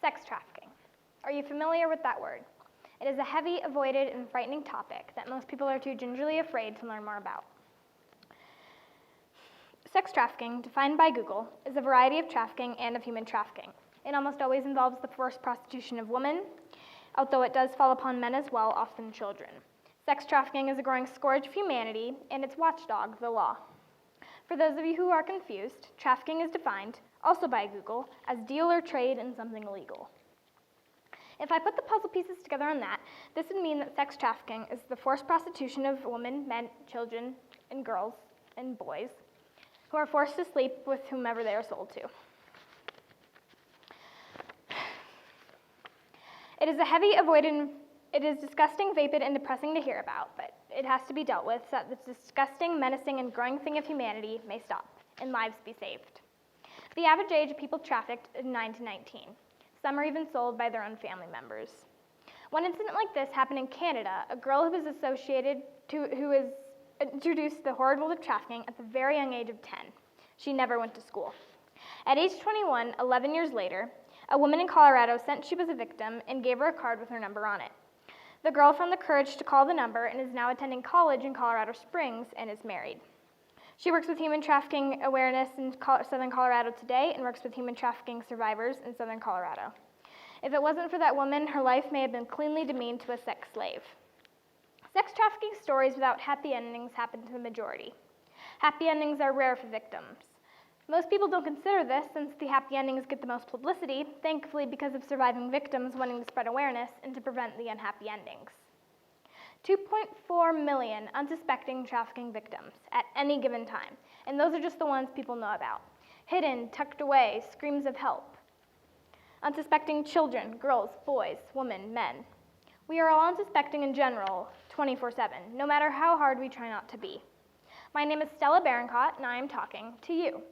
Sex trafficking. Are you familiar with that word? It is a heavy, avoided, and frightening topic that most people are too gingerly afraid to learn more about. Sex trafficking, defined by Google, is a variety of trafficking and of human trafficking. It almost always involves the forced prostitution of women, although it does fall upon men as well, often children. Sex trafficking is a growing scourge of humanity, and its watchdog, the law. For those of you who are confused, trafficking is defined, also by Google, as deal or trade in something illegal. If I put the puzzle pieces together on that, this would mean that sex trafficking is the forced prostitution of women, men, children, and girls, and boys, who are forced to sleep with whomever they are sold to. It is a heavy, avoided, it is disgusting, vapid, and depressing to hear about, but it has to be dealt with so that this disgusting, menacing, and growing thing of humanity may stop, and lives be saved. The average age of people trafficked is 9 to 19. Some are even sold by their own family members. One incident like this happened in Canada. A girl who was introduced to the horrid world of trafficking at the very young age of 10. She never went to school. At age 21, 11 years later, a woman in Colorado sent she was a victim and gave her a card with her number on it. The girl found the courage to call the number and is now attending college in Colorado Springs and is married. She works with human trafficking awareness in Southern Colorado today and works with human trafficking survivors in Southern Colorado. If it wasn't for that woman, her life may have been cleanly demeaned to a sex slave. Sex trafficking stories without happy endings happen to the majority. Happy endings are rare for victims. Most people don't consider this since the happy endings get the most publicity, thankfully because of surviving victims wanting to spread awareness and to prevent the unhappy endings. 2.4 million unsuspecting trafficking victims at any given time, and those are just the ones people know about. Hidden, tucked away, screams of help. Unsuspecting children, girls, boys, women, men. We are all unsuspecting in general, 24/7, no matter how hard we try not to be. My name is Stella Birrenkott, and I am talking to you.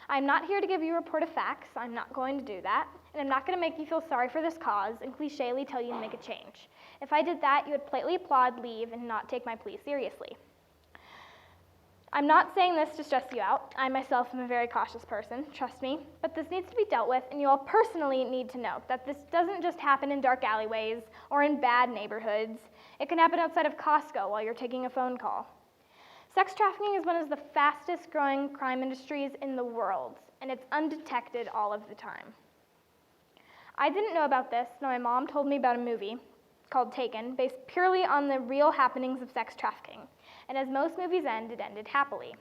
I'm not here to give you a report of facts. I'm not going to do that, and I'm not going to make you feel sorry for this cause and clichely tell you to make a change. If I did that, you would politely applaud, leave, and not take my plea seriously. I'm not saying this to stress you out. I myself am a very cautious person, trust me, but this needs to be dealt with, and you all personally need to know that this doesn't just happen in dark alleyways or in bad neighborhoods. It can happen outside of Costco while you're taking a phone call. Sex trafficking is one of the fastest growing crime industries in the world, and it's undetected all of the time. I didn't know about this until my mom told me about a movie called Taken, based purely on the real happenings of sex trafficking. And as most movies end, it ended happily.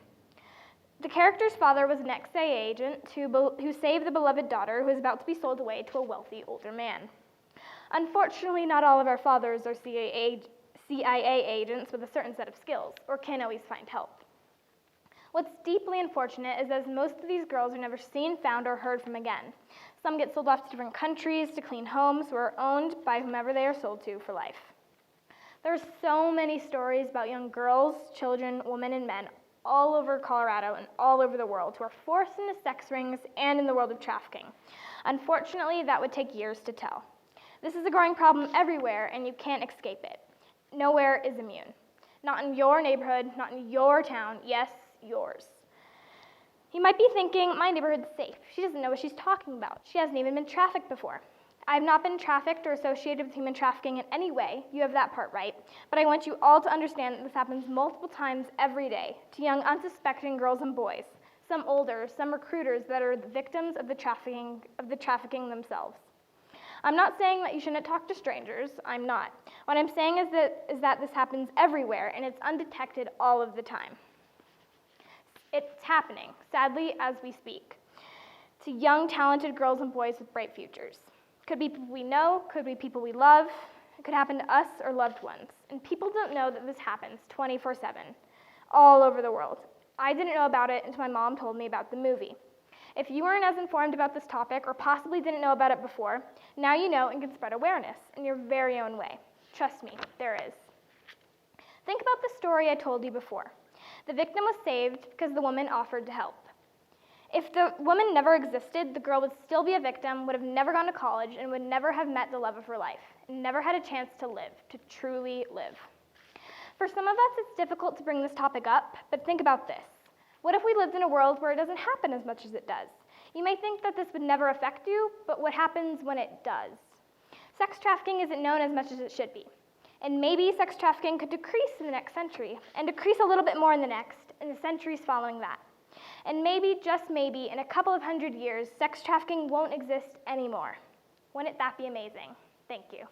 The character's father was an ex-CIA agent who saved the beloved daughter who was about to be sold away to a wealthy older man. Unfortunately, not all of our fathers are CIA agents with a certain set of skills, or can always find help. What's deeply unfortunate is that most of these girls are never seen, found, or heard from again. Some get sold off to different countries to clean homes who are owned by whomever they are sold to for life. There are so many stories about young girls, children, women, and men all over Colorado and all over the world who are forced into sex rings and in the world of trafficking. Unfortunately, that would take years to tell. This is a growing problem everywhere, and you can't escape it. Nowhere is immune. Not in your neighborhood, not in your town, yes, yours. You might be thinking, my neighborhood's safe. She doesn't know what she's talking about. She hasn't even been trafficked before. I have not been trafficked or associated with human trafficking in any way. You have that part right. But I want you all to understand that this happens multiple times every day to young, unsuspecting girls and boys, some older, some recruiters that are the victims of the trafficking themselves. I'm not saying that you shouldn't talk to strangers. I'm not. What I'm saying is that this happens everywhere, and it's undetected all of the time. It's happening, sadly, as we speak, to young, talented girls and boys with bright futures. Could be people we know, could be people we love. It could happen to us or loved ones. And people don't know that this happens 24/7, all over the world. I didn't know about it until my mom told me about the movie. If you weren't as informed about this topic or possibly didn't know about it before, now you know and can spread awareness in your very own way. Trust me, there is. Think about the story I told you before. The victim was saved because the woman offered to help. If the woman never existed, the girl would still be a victim, would have never gone to college, and would never have met the love of her life, and never had a chance to live, to truly live. For some of us, it's difficult to bring this topic up, but think about this. What if we lived in a world where it doesn't happen as much as it does? You may think that this would never affect you, but what happens when it does? Sex trafficking isn't known as much as it should be. And maybe sex trafficking could decrease in the next century, and decrease a little bit more in the next, and the centuries following that. And maybe, just maybe, in a couple of 100 years, sex trafficking won't exist anymore. Wouldn't that be amazing? Thank you.